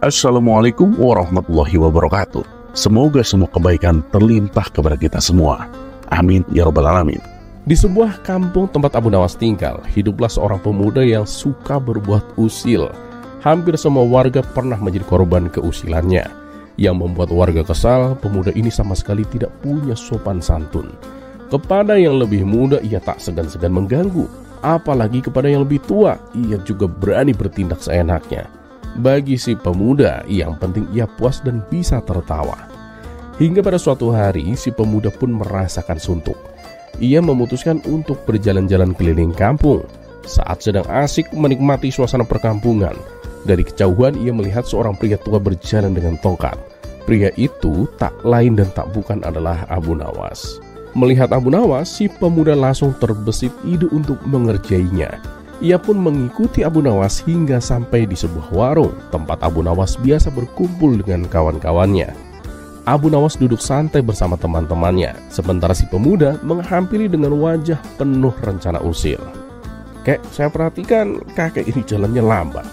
Assalamualaikum warahmatullahi wabarakatuh. Semoga semua kebaikan terlimpah kepada kita semua. Amin ya rabbal alamin. Di sebuah kampung tempat Abu Nawas tinggal, hiduplah seorang pemuda yang suka berbuat usil. Hampir semua warga pernah menjadi korban keusilannya. Yang membuat warga kesal, pemuda ini sama sekali tidak punya sopan santun. Kepada yang lebih muda, ia tak segan-segan mengganggu. Apalagi kepada yang lebih tua, ia juga berani bertindak seenaknya. Bagi si pemuda, yang penting ia puas dan bisa tertawa. Hingga pada suatu hari, si pemuda pun merasakan suntuk. Ia memutuskan untuk berjalan-jalan keliling kampung. Saat sedang asik menikmati suasana perkampungan, dari kejauhan ia melihat seorang pria tua berjalan dengan tongkat. Pria itu tak lain dan tak bukan adalah Abu Nawas. Melihat Abu Nawas, si pemuda langsung terbesit ide untuk mengerjainya. Ia pun mengikuti Abu Nawas hingga sampai di sebuah warung tempat Abu Nawas biasa berkumpul dengan kawan-kawannya. Abu Nawas duduk santai bersama teman-temannya, sementara si pemuda menghampiri dengan wajah penuh rencana usil. "Kek, saya perhatikan kakek ini jalannya lambat.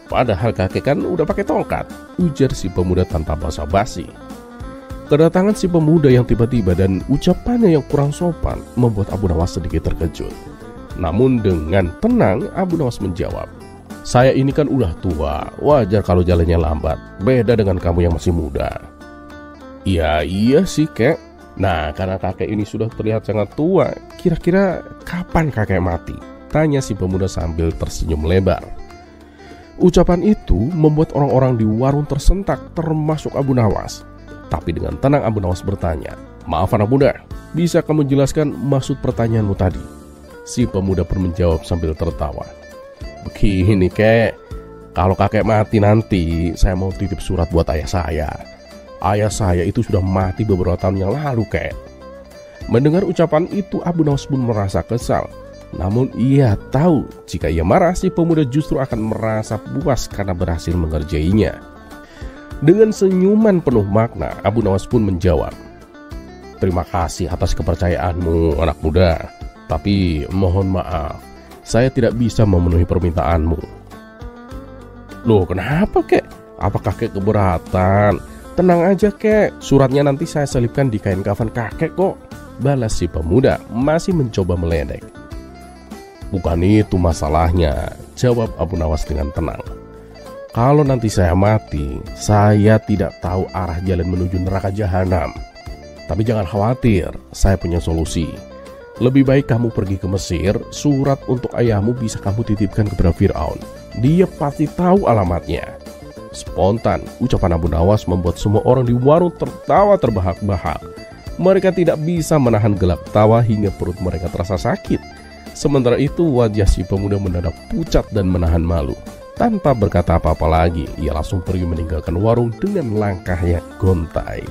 Padahal kakek kan udah pakai tongkat," ujar si pemuda tanpa basa-basi. Kedatangan si pemuda yang tiba-tiba dan ucapannya yang kurang sopan membuat Abu Nawas sedikit terkejut. Namun dengan tenang Abu Nawas menjawab, "Saya ini kan udah tua, wajar kalau jalannya lambat. Beda dengan kamu yang masih muda." Iya sih kek. Nah, karena kakek ini sudah terlihat sangat tua, kira-kira kapan kakek mati?" tanya si pemuda sambil tersenyum lebar. Ucapan itu membuat orang-orang di warung tersentak, termasuk Abu Nawas. Tapi dengan tenang Abu Nawas bertanya, "Maaf anak muda, bisa kamu jelaskan maksud pertanyaanmu tadi?" Si pemuda pun menjawab sambil tertawa, "Begini kek, kalau kakek mati nanti saya mau titip surat buat ayah saya. Ayah saya itu sudah mati beberapa tahun yang lalu kek." Mendengar ucapan itu Abu Nawas pun merasa kesal. Namun ia tahu jika ia marah si pemuda justru akan merasa puas karena berhasil mengerjainya. Dengan senyuman penuh makna Abu Nawas pun menjawab, "Terima kasih atas kepercayaanmu anak muda. Tapi mohon maaf, saya tidak bisa memenuhi permintaanmu." "Loh kenapa kek? Apakah kakek keberatan? Tenang aja kek, suratnya nanti saya selipkan di kain kafan kakek kok," balas si pemuda masih mencoba meledek. "Bukan itu masalahnya," jawab Abu Nawas dengan tenang. "Kalau nanti saya mati, saya tidak tahu arah jalan menuju neraka jahanam. Tapi jangan khawatir, saya punya solusi. Lebih baik kamu pergi ke Mesir, surat untuk ayahmu bisa kamu titipkan kepada Fir'aun. Dia pasti tahu alamatnya." Spontan, ucapan Abu Nawas membuat semua orang di warung tertawa terbahak-bahak. Mereka tidak bisa menahan gelak tawa hingga perut mereka terasa sakit. Sementara itu wajah si pemuda mendadak pucat dan menahan malu. Tanpa berkata apa-apa lagi, ia langsung pergi meninggalkan warung dengan langkah yang gontai.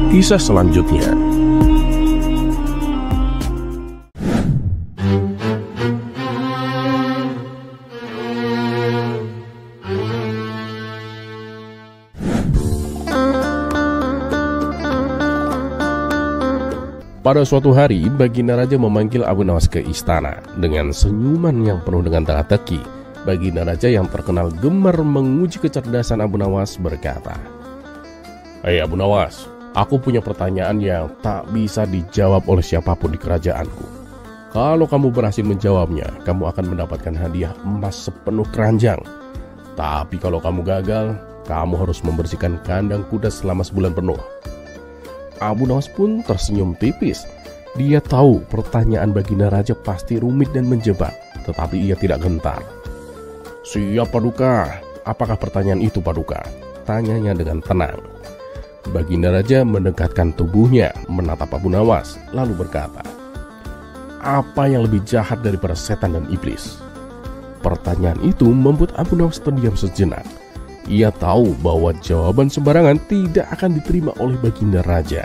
Kisah selanjutnya. Pada suatu hari, Baginda Raja memanggil Abu Nawas ke istana. Dengan senyuman yang penuh dengan teka-teki, Baginda Raja yang terkenal gemar menguji kecerdasan Abu Nawas berkata, "Hei Abu Nawas, aku punya pertanyaan yang tak bisa dijawab oleh siapapun di kerajaanku. Kalau kamu berhasil menjawabnya, kamu akan mendapatkan hadiah emas sepenuh keranjang. Tapi kalau kamu gagal, kamu harus membersihkan kandang kuda selama sebulan penuh." Abu Nawas pun tersenyum tipis. Dia tahu pertanyaan Baginda Raja pasti rumit dan menjebak, tetapi ia tidak gentar. "Siap Paduka, apakah pertanyaan itu Paduka?" tanyanya dengan tenang. Baginda Raja mendekatkan tubuhnya, menatap Abu Nawas, lalu berkata, "Apa yang lebih jahat daripada setan dan iblis?" Pertanyaan itu membuat Abu Nawas terdiam sejenak. Ia tahu bahwa jawaban sembarangan tidak akan diterima oleh Baginda Raja.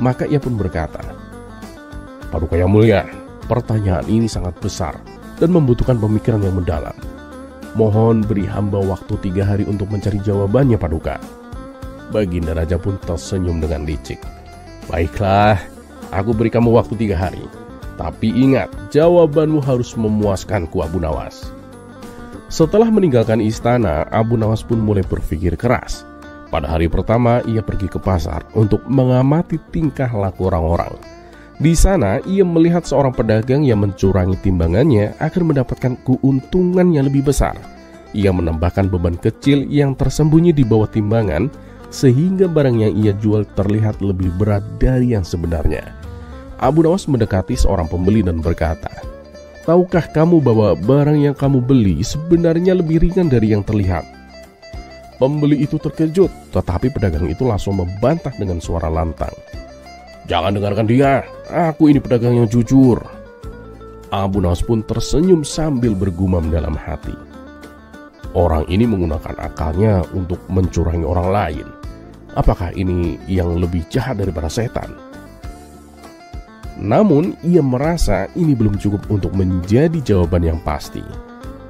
Maka ia pun berkata, "Paduka yang mulia, pertanyaan ini sangat besar dan membutuhkan pemikiran yang mendalam. Mohon beri hamba waktu 3 hari untuk mencari jawabannya Paduka." Baginda Raja pun tersenyum dengan licik. "Baiklah, Aku beri kamu waktu 3 hari. Tapi ingat, jawabanmu harus memuaskanku, Abu Nawas. Setelah meninggalkan istana, Abu Nawas pun mulai berpikir keras. Pada hari pertama, ia pergi ke pasar untuk mengamati tingkah laku orang-orang. Di sana, ia melihat seorang pedagang yang mencurangi timbangannya akan mendapatkan keuntungan yang lebih besar. Ia menambahkan beban kecil yang tersembunyi di bawah timbangan, sehingga barang yang ia jual terlihat lebih berat dari yang sebenarnya. Abu Nawas mendekati seorang pembeli dan berkata, "Tahukah kamu bahwa barang yang kamu beli sebenarnya lebih ringan dari yang terlihat?" Pembeli itu terkejut, tetapi pedagang itu langsung membantah dengan suara lantang, "Jangan dengarkan dia, aku ini pedagang yang jujur." Abu Nawas pun tersenyum sambil bergumam dalam hati, "Orang ini menggunakan akalnya untuk mencurangi orang lain. Apakah ini yang lebih jahat daripada setan?" Namun, ia merasa ini belum cukup untuk menjadi jawaban yang pasti.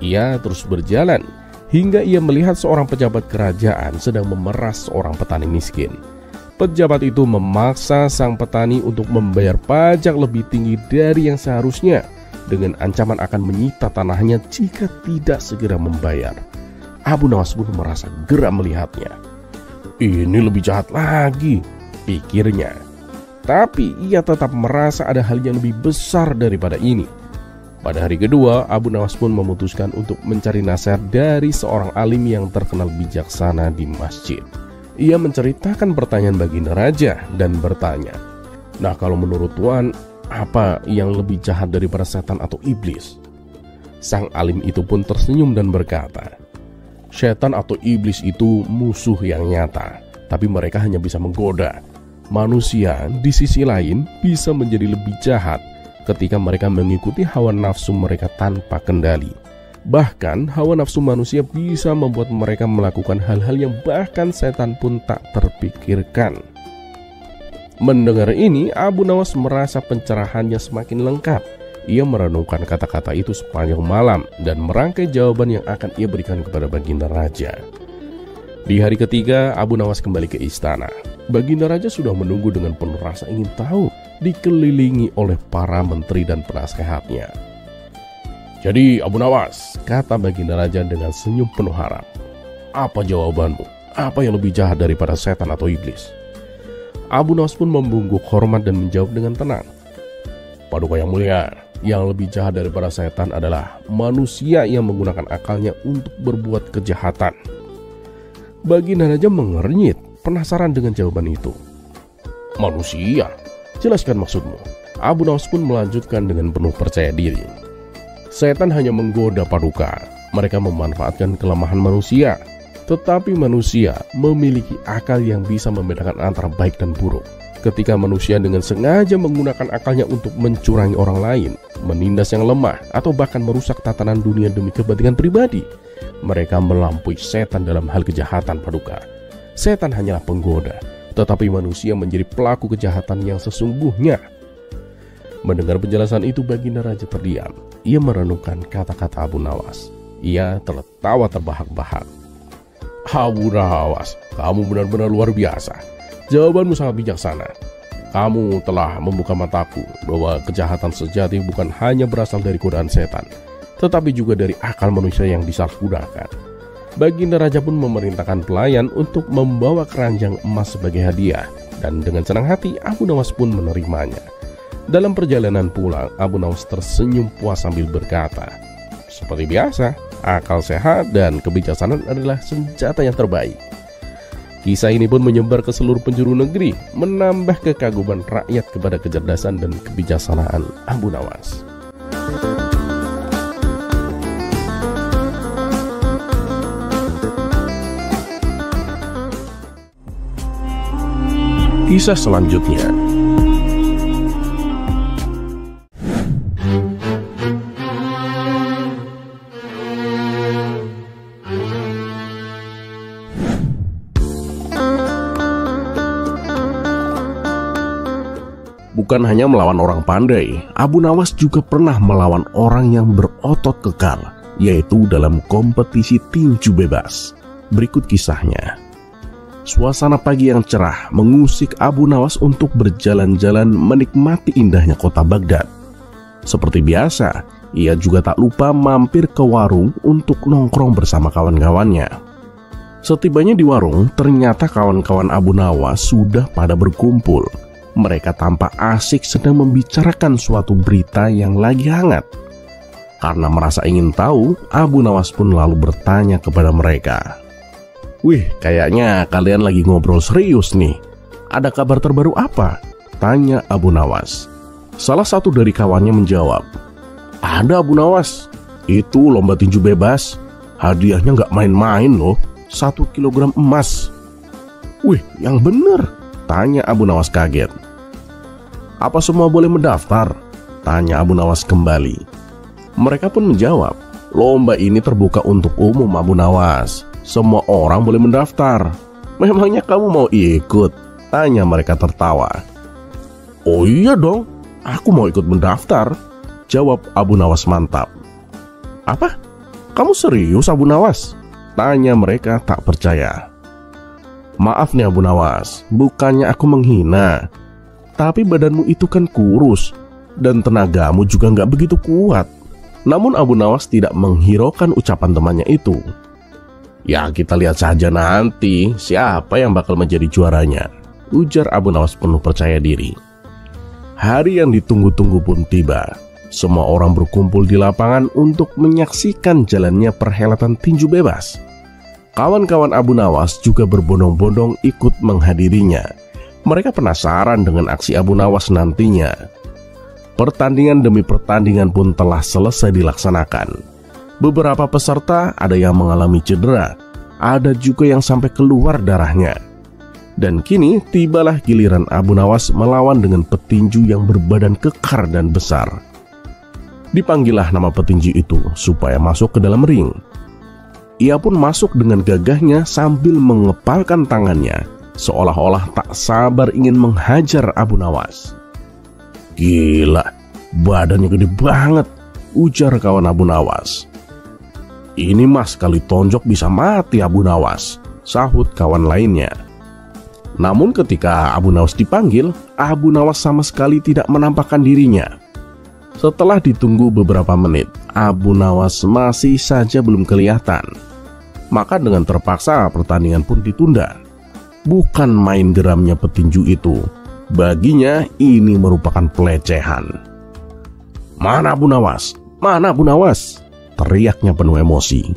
Ia terus berjalan hingga ia melihat seorang pejabat kerajaan sedang memeras seorang petani miskin. Pejabat itu memaksa sang petani untuk membayar pajak lebih tinggi dari yang seharusnya, dengan ancaman akan menyita tanahnya jika tidak segera membayar. Abu Nawas pun merasa geram melihatnya. "Ini lebih jahat lagi," pikirnya. Tapi ia tetap merasa ada hal yang lebih besar daripada ini. Pada hari kedua, Abu Nawas pun memutuskan untuk mencari nasihat dari seorang alim yang terkenal bijaksana di masjid. Ia menceritakan pertanyaan baginda raja dan bertanya, "Nah, kalau menurut Tuan, apa yang lebih jahat daripada setan atau iblis?" Sang alim itu pun tersenyum dan berkata, "Setan atau iblis itu musuh yang nyata, tapi mereka hanya bisa menggoda. Manusia di sisi lain bisa menjadi lebih jahat ketika mereka mengikuti hawa nafsu mereka tanpa kendali. Bahkan hawa nafsu manusia bisa membuat mereka melakukan hal-hal yang bahkan setan pun tak terpikirkan." Mendengar ini, Abu Nawas merasa pencerahannya semakin lengkap. Ia merenungkan kata-kata itu sepanjang malam dan merangkai jawaban yang akan ia berikan kepada baginda raja. Di hari ketiga, Abu Nawas kembali ke istana. Baginda raja sudah menunggu dengan penuh rasa ingin tahu, dikelilingi oleh para menteri dan penasehatnya. "Jadi Abu Nawas," kata baginda raja dengan senyum penuh harap, "apa jawabanmu? Apa yang lebih jahat daripada setan atau iblis?" Abu Nawas pun membungkuk hormat dan menjawab dengan tenang, "Paduka yang mulia, yang lebih jahat daripada setan adalah manusia yang menggunakan akalnya untuk berbuat kejahatan." Baginda raja mengernyit, penasaran dengan jawaban itu. "Manusia? Jelaskan maksudmu." Abu Nawas pun melanjutkan dengan penuh percaya diri, "Setan hanya menggoda Paduka. Mereka memanfaatkan kelemahan manusia. Tetapi manusia memiliki akal yang bisa membedakan antara baik dan buruk. Ketika manusia dengan sengaja menggunakan akalnya untuk mencurangi orang lain, menindas yang lemah, atau bahkan merusak tatanan dunia demi kepentingan pribadi, mereka melampaui setan dalam hal kejahatan Paduka. Setan hanyalah penggoda, tetapi manusia menjadi pelaku kejahatan yang sesungguhnya." Mendengar penjelasan itu, baginda raja terdiam. Ia merenungkan kata-kata Abu Nawas. Ia tertawa terbahak-bahak. "Abu Nawas, kamu benar-benar luar biasa. Jawabanmu sangat bijaksana. Kamu telah membuka mataku bahwa kejahatan sejati bukan hanya berasal dari godaan setan, tetapi juga dari akal manusia yang disalahgunakan." Baginda raja pun memerintahkan pelayan untuk membawa keranjang emas sebagai hadiah, dan dengan senang hati Abu Nawas pun menerimanya. Dalam perjalanan pulang, Abu Nawas tersenyum puas sambil berkata, "Seperti biasa, akal sehat dan kebijaksanaan adalah senjata yang terbaik." Kisah ini pun menyebar ke seluruh penjuru negeri, menambah kekaguman rakyat kepada kecerdasan dan kebijaksanaan Abu Nawas. Kisah selanjutnya. Bukan hanya melawan orang pandai, Abu Nawas juga pernah melawan orang yang berotot kekal, yaitu dalam kompetisi tinju bebas. Berikut kisahnya. Suasana pagi yang cerah mengusik Abu Nawas untuk berjalan-jalan menikmati indahnya kota Baghdad. Seperti biasa, ia juga tak lupa mampir ke warung untuk nongkrong bersama kawan-kawannya. Setibanya di warung, ternyata kawan-kawan Abu Nawas sudah pada berkumpul. Mereka tampak asik sedang membicarakan suatu berita yang lagi hangat. Karena merasa ingin tahu, Abu Nawas pun lalu bertanya kepada mereka. "Wih, kayaknya kalian lagi ngobrol serius nih. Ada kabar terbaru apa?" tanya Abu Nawas. Salah satu dari kawannya menjawab, "Ada Abu Nawas, itu lomba tinju bebas. Hadiahnya nggak main-main loh, 1 kilogram emas." "Wih, yang bener?" tanya Abu Nawas kaget. "Apa semua boleh mendaftar?" tanya Abu Nawas kembali. Mereka pun menjawab, "Lomba ini terbuka untuk umum Abu Nawas. Semua orang boleh mendaftar." "Memangnya kamu mau ikut?" tanya mereka tertawa. "Oh iya dong, aku mau ikut mendaftar," jawab Abu Nawas mantap. "Apa? Kamu serius Abu Nawas?" tanya mereka tak percaya. "Maaf nih Abu Nawas, bukannya aku menghina, tapi badanmu itu kan kurus dan tenagamu juga nggak begitu kuat." Namun Abu Nawas tidak menghiraukan ucapan temannya itu. "Ya, kita lihat saja nanti siapa yang bakal menjadi juaranya," ujar Abu Nawas penuh percaya diri. Hari yang ditunggu-tunggu pun tiba. Semua orang berkumpul di lapangan untuk menyaksikan jalannya perhelatan tinju bebas. Kawan-kawan Abu Nawas juga berbondong-bondong ikut menghadirinya. Mereka penasaran dengan aksi Abu Nawas nantinya. Pertandingan demi pertandingan pun telah selesai dilaksanakan. Beberapa peserta ada yang mengalami cedera, ada juga yang sampai keluar darahnya. Dan kini tibalah giliran Abu Nawas melawan dengan petinju yang berbadan kekar dan besar. Dipanggillah nama petinju itu supaya masuk ke dalam ring. Ia pun masuk dengan gagahnya sambil mengepalkan tangannya, seolah-olah tak sabar ingin menghajar Abu Nawas. "Gila, badannya gede banget," ujar kawan Abu Nawas. "Ini mas kali tonjok bisa mati Abu Nawas," sahut kawan lainnya. Namun ketika Abu Nawas dipanggil, Abu Nawas sama sekali tidak menampakkan dirinya. Setelah ditunggu beberapa menit, Abu Nawas masih saja belum kelihatan. Maka dengan terpaksa pertandingan pun ditunda. Bukan main geramnya petinju itu. Baginya ini merupakan pelecehan. "Mana Abu Nawas? Mana Abu Nawas?" teriaknya penuh emosi.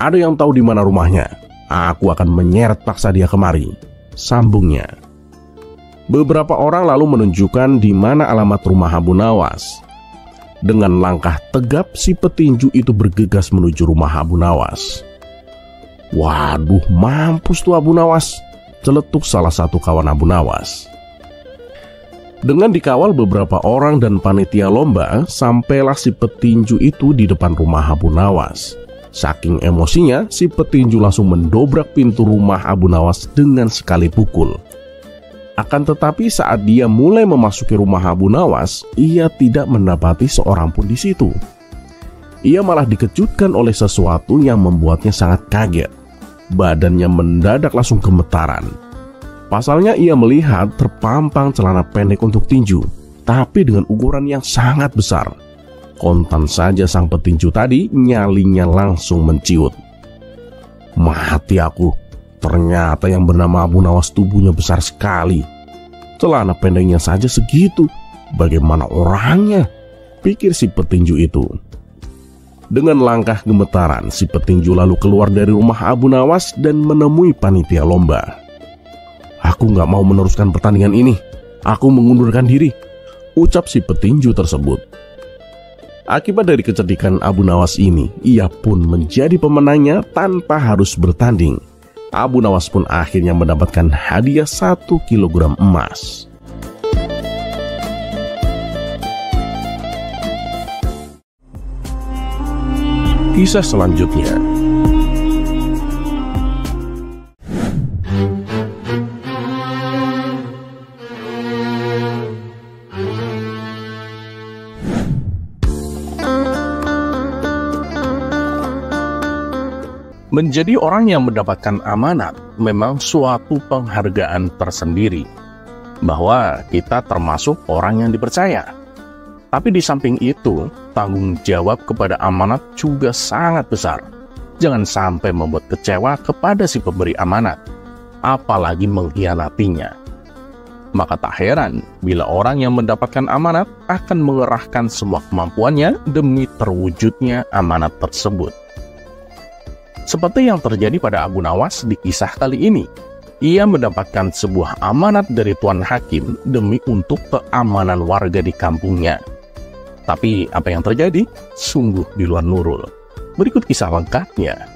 "Ada yang tahu di mana rumahnya? Aku akan menyeret paksa dia kemari," sambungnya. Beberapa orang lalu menunjukkan di mana alamat rumah Abu Nawas. Dengan langkah tegap si petinju itu bergegas menuju rumah Abu Nawas. "Waduh, mampus tuh Abu Nawas," celetuk salah satu kawan Abu Nawas. Dengan dikawal beberapa orang dan panitia lomba, sampailah si petinju itu di depan rumah Abu Nawas. Saking emosinya, si petinju langsung mendobrak pintu rumah Abu Nawas dengan sekali pukul. Akan tetapi saat dia mulai memasuki rumah Abu Nawas, ia tidak mendapati seorang pun di situ. Ia malah dikejutkan oleh sesuatu yang membuatnya sangat kaget. Badannya mendadak langsung gemetaran. Pasalnya ia melihat terpampang celana pendek untuk tinju, tapi dengan ukuran yang sangat besar. Kontan saja sang petinju tadi, nyalinya langsung menciut. "Mati aku, ternyata yang bernama Abu Nawas tubuhnya besar sekali. Celana pendeknya saja segitu, bagaimana orangnya?" pikir si petinju itu. Dengan langkah gemetaran, si petinju lalu keluar dari rumah Abu Nawas dan menemui panitia lomba. "Aku nggak mau meneruskan pertandingan ini. Aku mengundurkan diri," ucap si petinju tersebut. Akibat dari kecerdikan Abu Nawas ini, ia pun menjadi pemenangnya tanpa harus bertanding. Abu Nawas pun akhirnya mendapatkan hadiah 1 kilogram emas. Kisah selanjutnya. Menjadi orang yang mendapatkan amanat memang suatu penghargaan tersendiri, bahwa kita termasuk orang yang dipercaya. Tapi di samping itu, tanggung jawab kepada amanat juga sangat besar. Jangan sampai membuat kecewa kepada si pemberi amanat, apalagi mengkhianatinya. Maka tak heran bila orang yang mendapatkan amanat akan mengerahkan semua kemampuannya demi terwujudnya amanat tersebut. Seperti yang terjadi pada Abu Nawas di kisah kali ini. Ia mendapatkan sebuah amanat dari Tuan Hakim demi untuk keamanan warga di kampungnya. Tapi apa yang terjadi? Sungguh di luar nurul. Berikut kisah lengkapnya.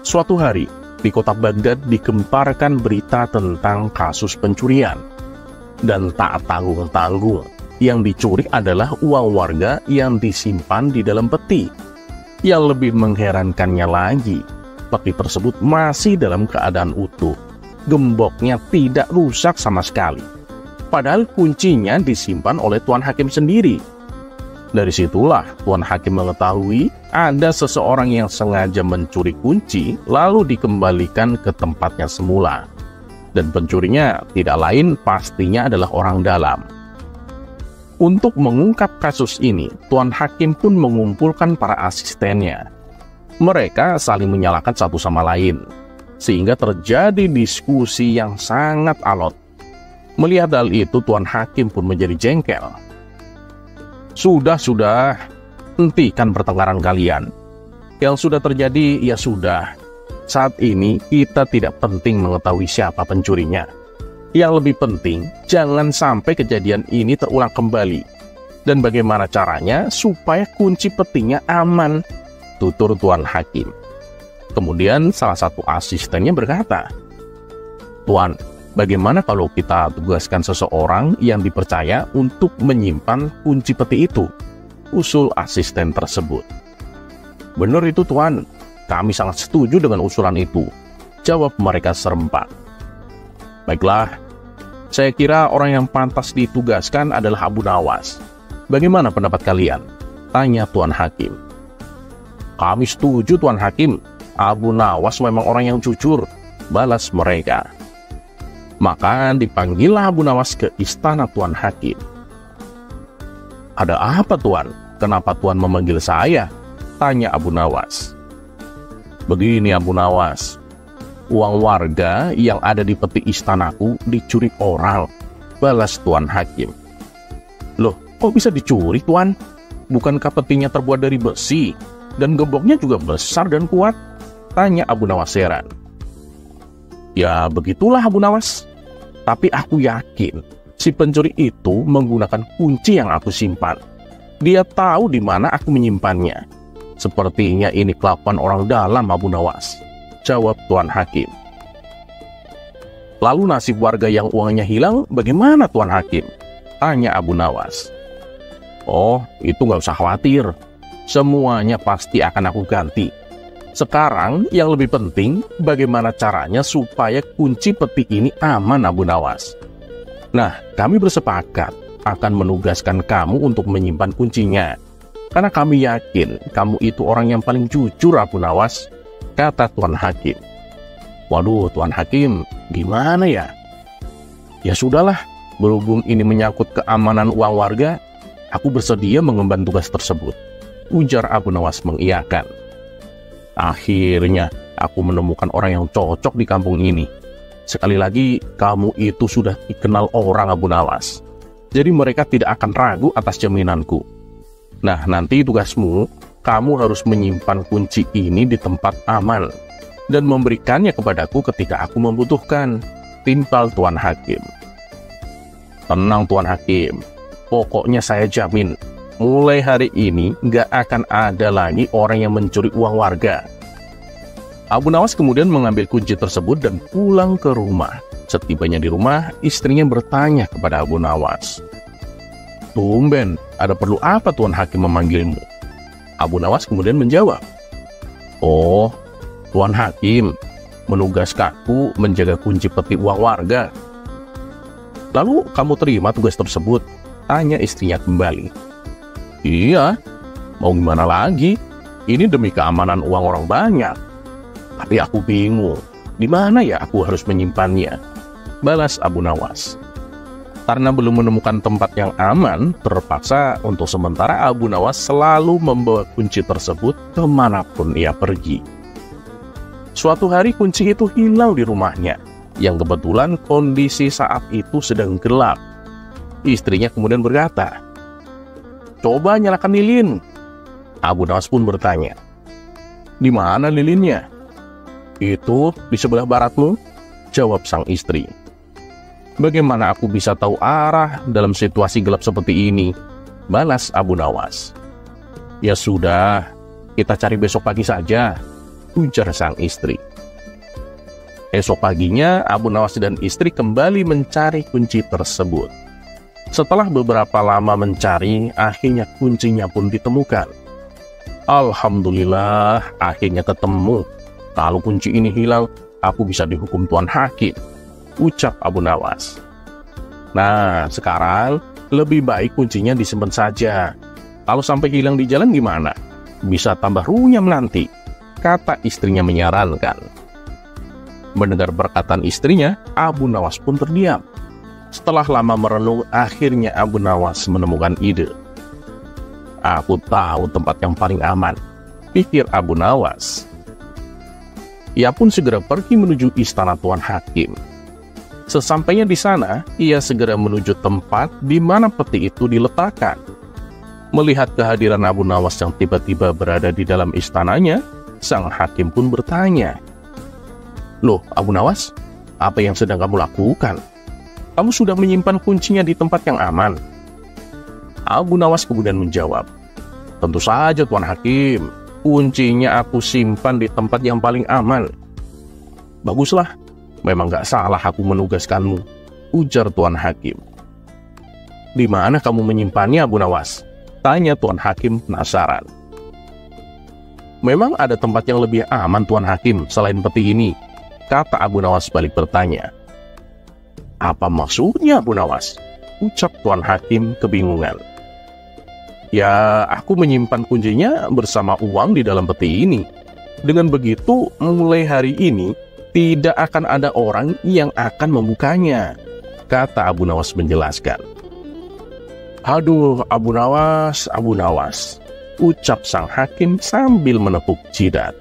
Suatu hari, di kota Baghdad digemparkan berita tentang kasus pencurian. Dan tak tanggung-tanggung, yang dicuri adalah uang warga yang disimpan di dalam peti. Yang lebih mengherankannya lagi, peti tersebut masih dalam keadaan utuh. Gemboknya tidak rusak sama sekali. Padahal kuncinya disimpan oleh Tuan Hakim sendiri. Dari situlah Tuan Hakim mengetahui ada seseorang yang sengaja mencuri kunci lalu dikembalikan ke tempatnya semula. Dan pencurinya tidak lain pastinya adalah orang dalam. Untuk mengungkap kasus ini, Tuan Hakim pun mengumpulkan para asistennya. Mereka saling menyalahkan satu sama lain, sehingga terjadi diskusi yang sangat alot. Melihat hal itu, Tuan Hakim pun menjadi jengkel. Sudah, hentikan pertengkaran kalian. Yang sudah terjadi, ya sudah. Saat ini, kita tidak penting mengetahui siapa pencurinya. Yang lebih penting, jangan sampai kejadian ini terulang kembali. Dan bagaimana caranya supaya kunci petinya aman, tutur Tuan Hakim. Kemudian salah satu asistennya berkata, Tuan, bagaimana kalau kita tugaskan seseorang yang dipercaya untuk menyimpan kunci peti itu? Usul asisten tersebut. Benar itu Tuan, kami sangat setuju dengan usulan itu, jawab mereka serempak. Baiklah, saya kira orang yang pantas ditugaskan adalah Abu Nawas. Bagaimana pendapat kalian? Tanya Tuan Hakim. Kami setuju Tuan Hakim, Abu Nawas memang orang yang jujur, balas mereka. Maka dipanggillah Abu Nawas ke istana Tuan Hakim. Ada apa Tuan? Kenapa Tuan memanggil saya? Tanya Abu Nawas. Begini Abu Nawas, uang warga yang ada di peti istanaku dicuri orang, balas Tuan Hakim. Loh, kok bisa dicuri Tuan? Bukankah petinya terbuat dari besi? Dan gemboknya juga besar dan kuat? Tanya Abu Nawas heran. Ya begitulah Abu Nawas. Tapi aku yakin si pencuri itu menggunakan kunci yang aku simpan. Dia tahu di mana aku menyimpannya. Sepertinya ini kelakuan orang dalam Abu Nawas, jawab Tuan Hakim. Lalu nasib warga yang uangnya hilang bagaimana Tuan Hakim? Tanya Abu Nawas. Oh, itu nggak usah khawatir. Semuanya pasti akan aku ganti. Sekarang yang lebih penting bagaimana caranya supaya kunci peti ini aman Abu Nawas. Nah, kami bersepakat akan menugaskan kamu untuk menyimpan kuncinya. Karena kami yakin kamu itu orang yang paling jujur Abu Nawas, kata Tuan Hakim. Waduh Tuan Hakim, gimana ya? Ya sudahlah, berhubung ini menyangkut keamanan uang warga, aku bersedia mengemban tugas tersebut, ujar Abu Nawas mengiyakan. Akhirnya aku menemukan orang yang cocok di kampung ini. Sekali lagi, kamu itu sudah dikenal orang Abu Nawas. Jadi mereka tidak akan ragu atas jaminanku. Nah, nanti tugasmu, kamu harus menyimpan kunci ini di tempat aman dan memberikannya kepadaku ketika aku membutuhkan, timpal Tuan Hakim. Tenang Tuan Hakim, pokoknya saya jamin, mulai hari ini nggak akan ada lagi orang yang mencuri uang warga. Abu Nawas kemudian mengambil kunci tersebut dan pulang ke rumah. Setibanya di rumah, istrinya bertanya kepada Abu Nawas. Tumben, ada perlu apa Tuan Hakim memanggilmu? Abu Nawas kemudian menjawab. Oh, Tuan Hakim menugaskanku menjaga kunci peti uang warga. Lalu kamu terima tugas tersebut? Tanya istrinya kembali. Iya, mau gimana lagi? Ini demi keamanan uang orang banyak. Tapi aku bingung, di mana ya aku harus menyimpannya? Balas Abu Nawas. Karena belum menemukan tempat yang aman, terpaksa untuk sementara Abu Nawas selalu membawa kunci tersebut kemanapun ia pergi. Suatu hari kunci itu hilang di rumahnya, yang kebetulan kondisi saat itu sedang gelap. Istrinya kemudian berkata, "Coba nyalakan lilin." Abu Nawas pun bertanya, "Di mana lilinnya?" "Itu di sebelah baratmu," jawab sang istri. "Bagaimana aku bisa tahu arah dalam situasi gelap seperti ini?" balas Abu Nawas. "Ya sudah, kita cari besok pagi saja," ujar sang istri. Esok paginya, Abu Nawas dan istri kembali mencari kunci tersebut. Setelah beberapa lama mencari, akhirnya kuncinya pun ditemukan. "Alhamdulillah, akhirnya ketemu. Kalau kunci ini hilang, aku bisa dihukum Tuan Hakim," ucap Abu Nawas. "Nah, sekarang lebih baik kuncinya disimpan saja. Kalau sampai hilang di jalan gimana? Bisa tambah runyam nanti," kata istrinya menyarankan. Mendengar perkataan istrinya, Abu Nawas pun terdiam. Setelah lama merenung, akhirnya Abu Nawas menemukan ide. "Aku tahu tempat yang paling aman," pikir Abu Nawas. Ia pun segera pergi menuju istana Tuan Hakim. Sesampainya di sana, ia segera menuju tempat di mana peti itu diletakkan. Melihat kehadiran Abu Nawas yang tiba-tiba berada di dalam istananya, sang hakim pun bertanya, "Loh, Abu Nawas, apa yang sedang kamu lakukan? Kamu sudah menyimpan kuncinya di tempat yang aman?" Abu Nawas kemudian menjawab, "Tentu saja Tuan Hakim, kuncinya aku simpan di tempat yang paling aman." "Baguslah, memang gak salah aku menugaskanmu," ujar Tuan Hakim. "Di mana kamu menyimpannya, Abu Nawas?" tanya Tuan Hakim penasaran. "Memang ada tempat yang lebih aman, Tuan Hakim, selain peti ini?" kata Abu Nawas balik bertanya. "Apa maksudnya, Abu Nawas?" ucap Tuan Hakim kebingungan. "Ya, aku menyimpan kuncinya bersama uang di dalam peti ini. Dengan begitu, mulai hari ini tidak akan ada orang yang akan membukanya," kata Abu Nawas menjelaskan. "Aduh, Abu Nawas, ucap sang hakim sambil menepuk jidat.